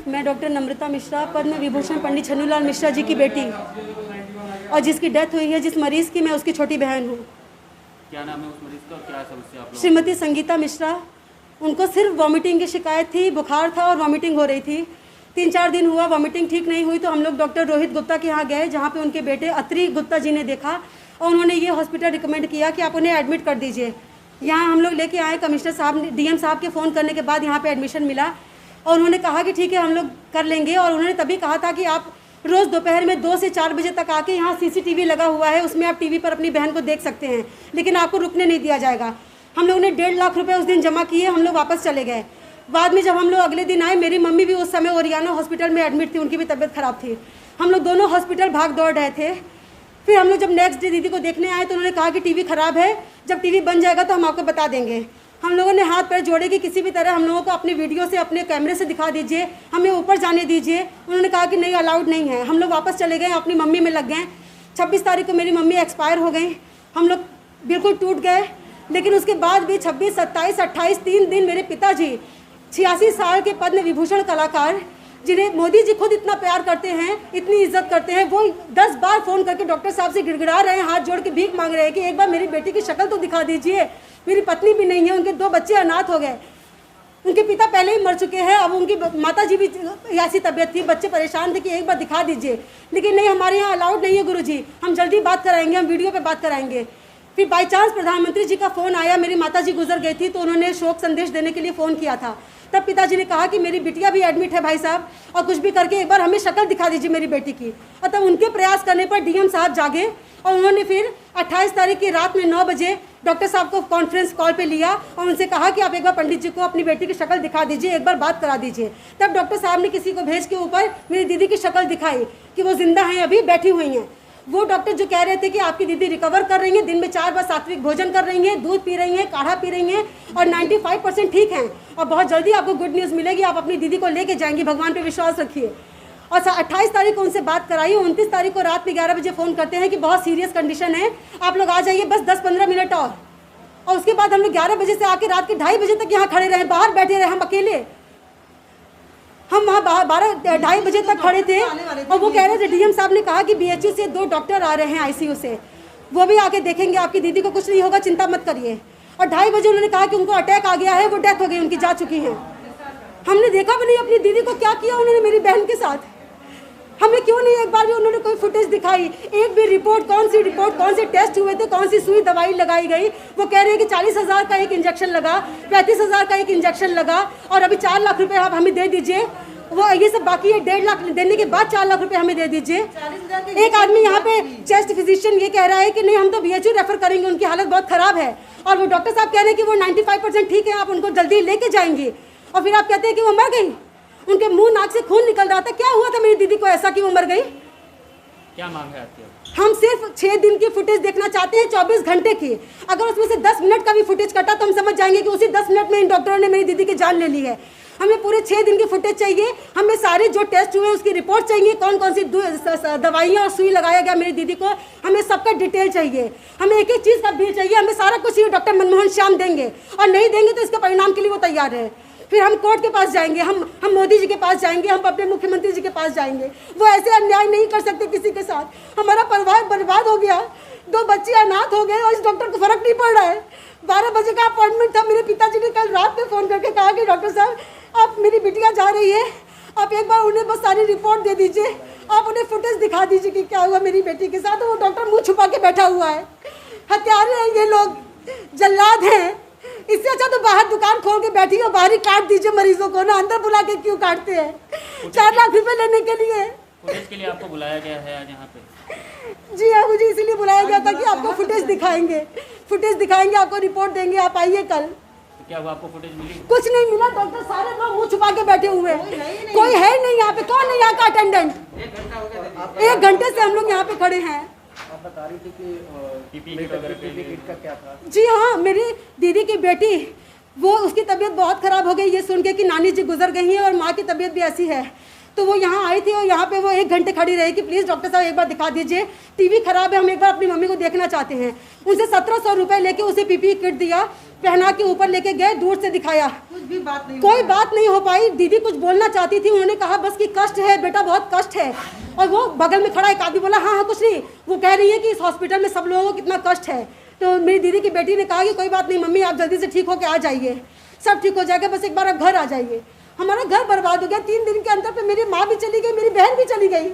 मैं डॉक्टर नम्रता मिश्रा, पद्म विभूषण पंडित छन्नूलाल मिश्रा जी की बेटी, और जिसकी डेथ हुई है, जिस मरीज़ की, मैं उसकी छोटी बहन हूँ। क्या नाम है उस मरीज़ का और क्या समस्या आप लोगों को? श्रीमती संगीता मिश्रा। उनको सिर्फ वॉमिटिंग की शिकायत थी, बुखार था और वॉमिटिंग हो रही थी। 3-4 दिन हुआ, वॉमिटिंग ठीक नहीं हुई तो हम लोग डॉक्टर रोहित गुप्ता के यहाँ गए, जहाँ पे उनके बेटे अत्री गुप्ता जी ने देखा और उन्होंने ये हॉस्पिटल रिकमेंड किया कि आप उन्हें एडमिट कर दीजिए। यहाँ हम लोग लेके आए, कमिश्नर साहब ने, डीएम साहब के फ़ोन करने के बाद यहाँ पे एडमिशन मिला और उन्होंने कहा कि ठीक है हम लोग कर लेंगे। और उन्होंने तभी कहा था कि आप रोज़ दोपहर में 2 से 4 बजे तक आके, यहाँ CCTV लगा हुआ है, उसमें आप टीवी पर अपनी बहन को देख सकते हैं, लेकिन आपको रुकने नहीं दिया जाएगा। हम लोगों ने 1.5 लाख रुपए उस दिन जमा किए, हम लोग वापस चले गए। बाद में जब हम लोग अगले दिन आए, मेरी मम्मी भी उस समय ओरियाना हॉस्पिटल में एडमिट थी, उनकी भी तबीयत ख़राब थी। हम लोग दोनों हॉस्पिटल भाग दौड़ रहे थे। फिर हम लोग जब नेक्स्ट डे दीदी को देखने आए तो उन्होंने कहा कि टीवी ख़राब है, जब टीवी बन जाएगा तो हम आपको बता देंगे। हम लोगों ने हाथ पैर जोड़े कि किसी भी तरह हम लोगों को अपने वीडियो से, अपने कैमरे से दिखा दीजिए, हमें ऊपर जाने दीजिए। उन्होंने कहा कि नहीं, अलाउड नहीं है। हम लोग वापस चले गए, अपनी मम्मी में लग गए। 26 तारीख को मेरी मम्मी एक्सपायर हो गई। हम लोग बिल्कुल टूट गए। लेकिन उसके बाद भी 26, 27, 28 3 दिन मेरे पिताजी, 86 साल के पद्म विभूषण कलाकार, जिन्हें मोदी जी खुद इतना प्यार करते हैं, इतनी इज्जत करते हैं, वो 10 बार फ़ोन करके डॉक्टर साहब से गिड़गिड़ा रहे हैं, हाथ जोड़ के भीख मांग रहे हैं कि एक बार मेरी बेटी की शक्ल तो दिखा दीजिए। मेरी पत्नी भी नहीं है, उनके 2 बच्चे अनाथ हो गए, उनके पिता पहले ही मर चुके हैं, अब उनकी माता जी भी ऐसी तबीयत थी, बच्चे परेशान थे कि एक बार दिखा दीजिए। लेकिन नहीं, हमारे यहाँ अलाउड नहीं है गुरुजी, हम जल्दी बात कराएंगे, हम वीडियो पे बात कराएंगे। फिर बाई चांस प्रधानमंत्री जी का फ़ोन आया, मेरी माता जी गुजर गई थी तो उन्होंने शोक संदेश देने के लिए फ़ोन किया था। तब पिताजी ने कहा कि मेरी बिटिया भी एडमिट है भाई साहब, और कुछ भी करके एक बार हमें शक्ल दिखा दीजिए मेरी बेटी की। और तब उनके प्रयास करने पर डीएम साहब जागे और उन्होंने फिर 28 तारीख की रात में 9 बजे डॉक्टर साहब को कॉन्फ्रेंस कॉल पे लिया और उनसे कहा कि आप एक बार पंडित जी को अपनी बेटी की शक्ल दिखा दीजिए, एक बार बात करा दीजिए। तब डॉक्टर साहब ने किसी को भेज के ऊपर मेरी दीदी की शक्ल दिखाई कि वो जिंदा हैं, अभी बैठी हुई हैं। वो डॉक्टर जो कह रहे थे कि आपकी दीदी रिकवर कर रही हैं, दिन में 4 बार सात्विक भोजन कर रही हैं, दूध पी रही हैं, काढ़ा पी रही हैं और 95% ठीक हैं, और बहुत जल्दी आपको गुड न्यूज़ मिलेगी, आप अपनी दीदी को लेके जाएंगी, भगवान पे विश्वास रखिए। और 28 तारीख को उनसे बात कराई। 29 तारीख को रात में 11 बजे फ़ोन करते हैं कि बहुत सीरियस कंडीशन है, आप लोग आ जाइए, बस 10-15 मिनट और उसके बाद हम लोग 11 बजे से आके रात के 2:30 बजे तक यहाँ खड़े रहे, बाहर बैठे रहे हम अकेले। हम वहाँ 2:30 बजे तक खड़े थे और वो कह रहे थे, डीएम साहब ने कहा कि BHU से 2 डॉक्टर आ रहे हैं ICU से, वो भी आके देखेंगे, आपकी दीदी को कुछ नहीं होगा, चिंता मत करिए। और 2:30 बजे उन्होंने कहा कि उनको अटैक आ गया है, वो डेथ हो गई, उनकी जा चुकी है। हमने देखा भी नहीं अपनी दीदी को क्या किया उन्होंने मेरी बहन के साथ। हमें क्यों नहीं एक बार भी उन्होंने कोई फुटेज दिखाई, एक भी रिपोर्ट, कौन सी रिपोर्ट, कौन से टेस्ट हुए थे, कौन सी सुई दवाई लगाई गई। वो कह रहे हैं कि 40,000 का एक इंजेक्शन लगा, 35,000 का एक इंजेक्शन लगा और अभी 4 लाख रुपए आप हमें दे दीजिए। वो ये सब बाकी है, 1.5 लाख देने के बाद 4 लाख रुपए हमें दे दीजिए। एक आदमी यहाँ पे चेस्ट फिजिशियन ये कह रहा है कि नहीं, हम तो BHU रेफर करेंगे, उनकी हालत बहुत ख़राब है। और वो डॉक्टर साहब कह रहे हैं कि वो 95% ठीक है, आप उनको जल्दी लेके जाएंगे। और फिर आप कहते हैं कि वो मर गई, उनके मुंह नाक से खून निकल रहा था। क्या हुआ था मेरी दीदी को ऐसा कि वो मर गई? क्या मांग है आपकी? हम सिर्फ 6 दिन की फुटेज देखना चाहते हैं, 24 घंटे की। अगर उसमें से 10 मिनट का भी फुटेज कटा तो हम समझ जाएंगे कि उसी 10 मिनट में इन डॉक्टरों ने मेरी दीदी की जान ले ली है। हमें पूरे 6 दिन की फुटेज चाहिए, हमें सारे जो टेस्ट हुए उसकी रिपोर्ट चाहिए, कौन कौन सी दवाइयाँ और सुई लगाया गया मेरी दीदी को, हमें सबका डिटेल चाहिए। हमें एक एक चीज़ का बिल चाहिए, हमें सारा कुछ ये डॉक्टर मनमोहन श्याम देंगे, और नहीं देंगे तो इसके परिणाम के लिए वो तैयार है। फिर हम कोर्ट के पास जाएंगे, हम मोदी जी के पास जाएंगे, हम अपने मुख्यमंत्री जी के पास जाएंगे। वो ऐसे अन्याय नहीं कर सकते किसी के साथ। हमारा परिवार बर्बाद हो गया, 2 बच्चे अनाथ हो गए और इस डॉक्टर को फर्क नहीं पड़ रहा है। 12 बजे का अपॉइंटमेंट था, मेरे पिताजी ने कल रात में फ़ोन करके कहा कि डॉक्टर साहब आप, मेरी बिटिया जा रही है, आप एक बार उन्हें बस सारी रिपोर्ट दे दीजिए, आप उन्हें फुटेज दिखा दीजिए कि क्या हुआ मेरी बेटी के साथ। वो डॉक्टर मुँह छुपा के बैठा हुआ है। हत्यारे हैं ये लोग, जल्लाद हैं। इससे अच्छा तो बाहर दुकान खोल के बैठी हो, बाहर ही काट दीजिए मरीजों को ना, अंदर बुला के क्यों काटते हैं 4 लाख रुपए लेने के लिए। फुटेज के लिए आपको बुलाया गया है आज यहाँ पे? जी हाँ, मुझे इसीलिए बुलाया गया था कि आपको फुटेज दिखाएंगे, आपको रिपोर्ट देंगे, आप आइए कल। तो क्या हुआ, आपको फुटेज मिली? कुछ नहीं मिला डॉक्टर, सारे लोग मुँह छुपा के बैठे हुए हैं, कोई है नहीं यहाँ पे। कौन है यहाँ का अटेंडेंट? 1 घंटे से हम लोग यहाँ पे खड़े हैं। आप बता रही थी कि किट का क्या था? जी हाँ, मेरी दीदी की बेटी, वो उसकी तबीयत बहुत ख़राब हो गई ये सुन के कि नानी जी गुजर गई हैं और माँ की तबीयत भी ऐसी है। तो वो यहाँ आई थी और यहाँ पे वो 1 घंटे खड़ी रही कि प्लीज़ डॉक्टर साहब एक बार दिखा दीजिए, टीवी खराब है, हम एक बार अपनी मम्मी को देखना चाहते हैं। उनसे 1700 रुपये लेके उसे पीपीई किट दिया, पहना के ऊपर लेके गए, दूर से दिखाया, कुछ भी बात नहीं, कोई बात नहीं हो पाई। दीदी कुछ बोलना चाहती थी, उन्होंने कहा बस कि कष्ट है बेटा, बहुत कष्ट है। और वो बगल में खड़ा एक आदमी बोला हाँ हाँ कुछ नहीं, वो कह रही है कि इस हॉस्पिटल में सब लोगों को कितना कष्ट है। तो मेरी दीदी की बेटी ने कहा कि कोई बात नहीं मम्मी, आप जल्दी से ठीक होकर आ जाइए, सब ठीक हो जाएगा, बस एक बार आप घर आ जाइए। हमारा घर बर्बाद हो गया। 3 दिन के अंदर पे मेरी माँ भी चली गई, मेरी बहन भी चली गई।